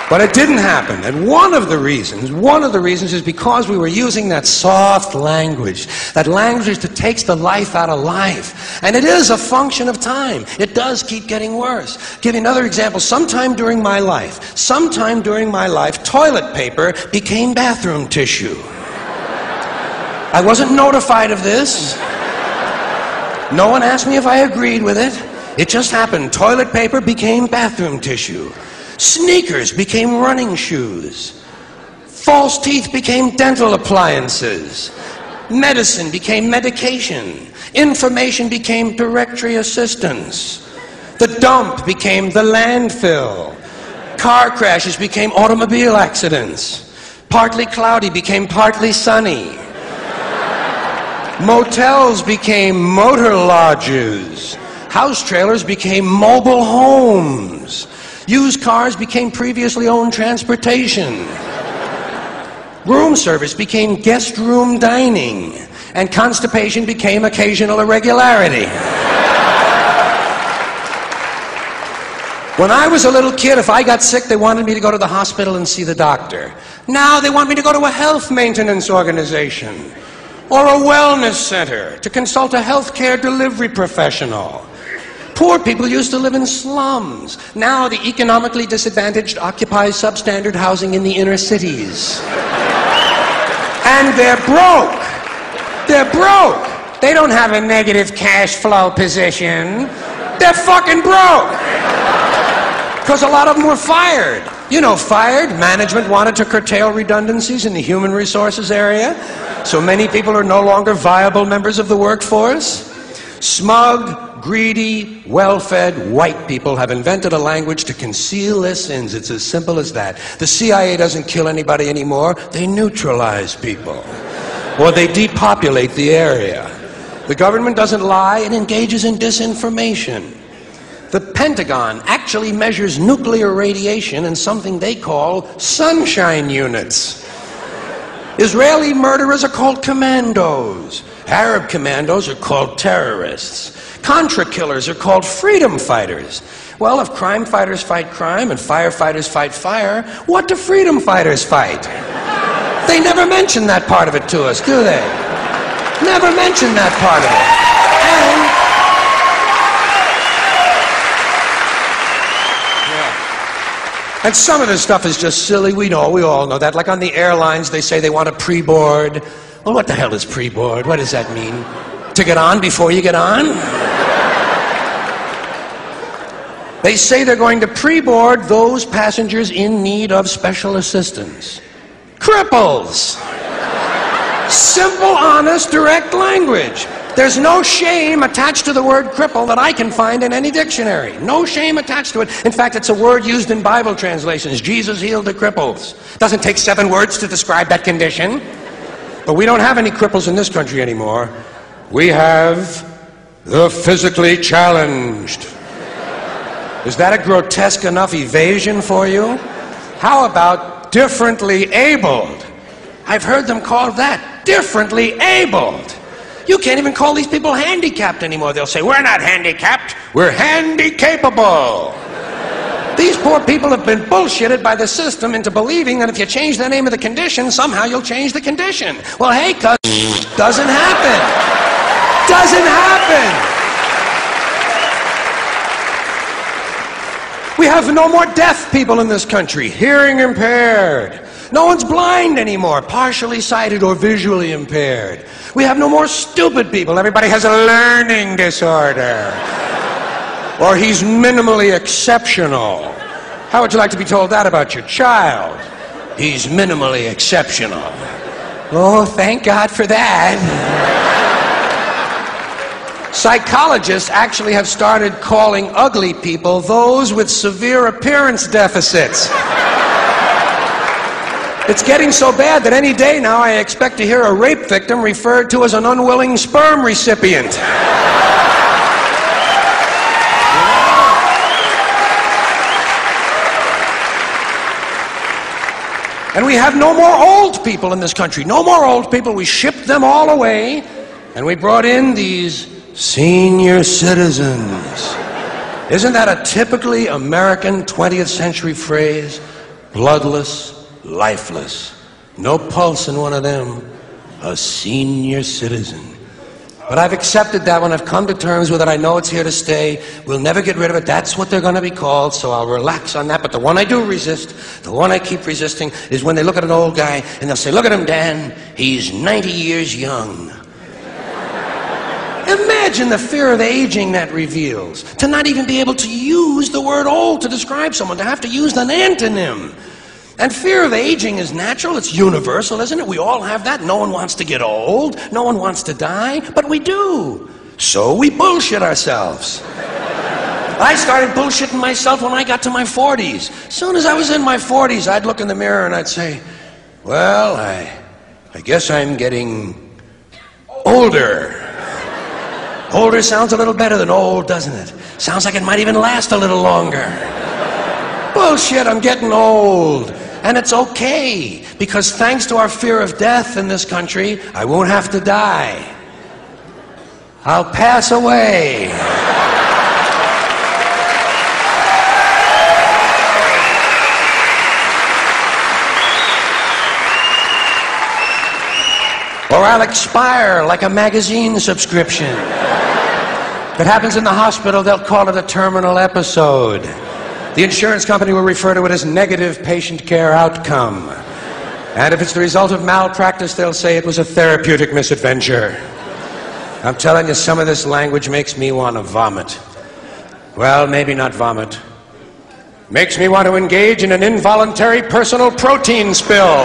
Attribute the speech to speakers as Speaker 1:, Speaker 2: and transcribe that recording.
Speaker 1: But it didn't happen. And one of the reasons is because we were using that soft language, that language that takes the life out of life. And it is a function of time. It does keep getting worse. Give you another example. Sometime during my life, toilet paper became bathroom tissue. I wasn't notified of this. No one asked me if I agreed with it. It just happened. Toilet paper became bathroom tissue. Sneakers became running shoes. False teeth became dental appliances. Medicine became medication. Information became directory assistance. The dump became the landfill. Car crashes became automobile accidents. Partly cloudy became partly sunny. Motels became motor lodges. House trailers became mobile homes. Used cars became previously owned transportation. Room service became guest room dining. And constipation became occasional irregularity. When I was a little kid, if I got sick, they wanted me to go to the hospital and see the doctor. Now they want me to go to a health maintenance organization or a wellness center to consult a healthcare delivery professional. Poor people used to live in slums. Now the economically disadvantaged occupy substandard housing in the inner cities. And they're broke. They're broke. They don't have a negative cash flow position. They're fucking broke. Because a lot of them were fired. You know, fired. Management wanted to curtail redundancies in the human resources area. So many people are no longer viable members of the workforce. Smug, greedy, well-fed white people have invented a language to conceal their sins. It's as simple as that. The CIA doesn't kill anybody anymore. They neutralize people. Or they depopulate the area. The government doesn't lie. It engages in disinformation. The Pentagon actually measures nuclear radiation in something they call sunshine units. Israeli murderers are called commandos. Arab commandos are called terrorists. Contra killers are called freedom fighters. Well, if crime fighters fight crime and firefighters fight fire, what do freedom fighters fight? They never mention that part of it to us, do they? Never mention that part of it. And some of this stuff is just silly. We all know that. Like on the airlines, they say they want a pre-board. Well, what the hell is pre-board? What does that mean? To get on before you get on? They say they're going to pre-board those passengers in need of special assistance. Cripples! Simple, honest, direct language. There's no shame attached to the word cripple that I can find in any dictionary. No shame attached to it. In fact, it's a word used in Bible translations. Jesus healed the cripples. Doesn't take 7 words to describe that condition. But we don't have any cripples in this country anymore. We have the physically challenged. Is that a grotesque enough evasion for you? How about differently abled? I've heard them call that differently abled. You can't even call these people handicapped anymore. They'll say, we're not handicapped, we're handy-capable. These poor people have been bullshitted by the system into believing that if you change the name of the condition, somehow you'll change the condition. Well, hey, cuz, doesn't happen. Doesn't happen. We have no more deaf people in this country, hearing impaired. No one's blind anymore, partially sighted or visually impaired. We have no more stupid people. Everybody has a learning disorder. Or he's minimally exceptional. How would you like to be told that about your child? He's minimally exceptional. Oh, thank God for that. Psychologists actually have started calling ugly people those with severe appearance deficits. It's getting so bad that any day now I expect to hear a rape victim referred to as an unwilling sperm recipient. And we have no more old people in this country. No more old people. We shipped them all away, and we brought in these senior citizens. Isn't that a typically American 20th century phrase? bloodless, lifeless. No pulse in one of them. A senior citizen. But I've accepted that one. I've come to terms with it. I know it's here to stay. We'll never get rid of it. That's what they're going to be called, so I'll relax on that. But the one I do resist, the one I keep resisting, is when they look at an old guy and they'll say, "Look at him, Dan. He's 90 years young." Imagine the fear of aging that reveals. To not even be able to use the word old to describe someone, to have to use an antonym. And fear of aging is natural, it's universal, isn't it? We all have that. No one wants to get old, no one wants to die, but we do. So we bullshit ourselves. I started bullshitting myself when I got to my 40s. As soon as I was in my 40s, I'd look in the mirror and I'd say, well, I guess I'm getting older. Older sounds a little better than old, doesn't it? Sounds like it might even last a little longer. Bullshit, I'm getting old. And it's okay, because thanks to our fear of death in this country, I won't have to die. I'll pass away. Or I'll expire like a magazine subscription. If it happens in the hospital, they'll call it a terminal episode. The insurance company will refer to it as negative patient care outcome. And if it's the result of malpractice, they'll say it was a therapeutic misadventure. I'm telling you, some of this language makes me want to vomit. Well, maybe not vomit. Makes me want to engage in an involuntary personal protein spill.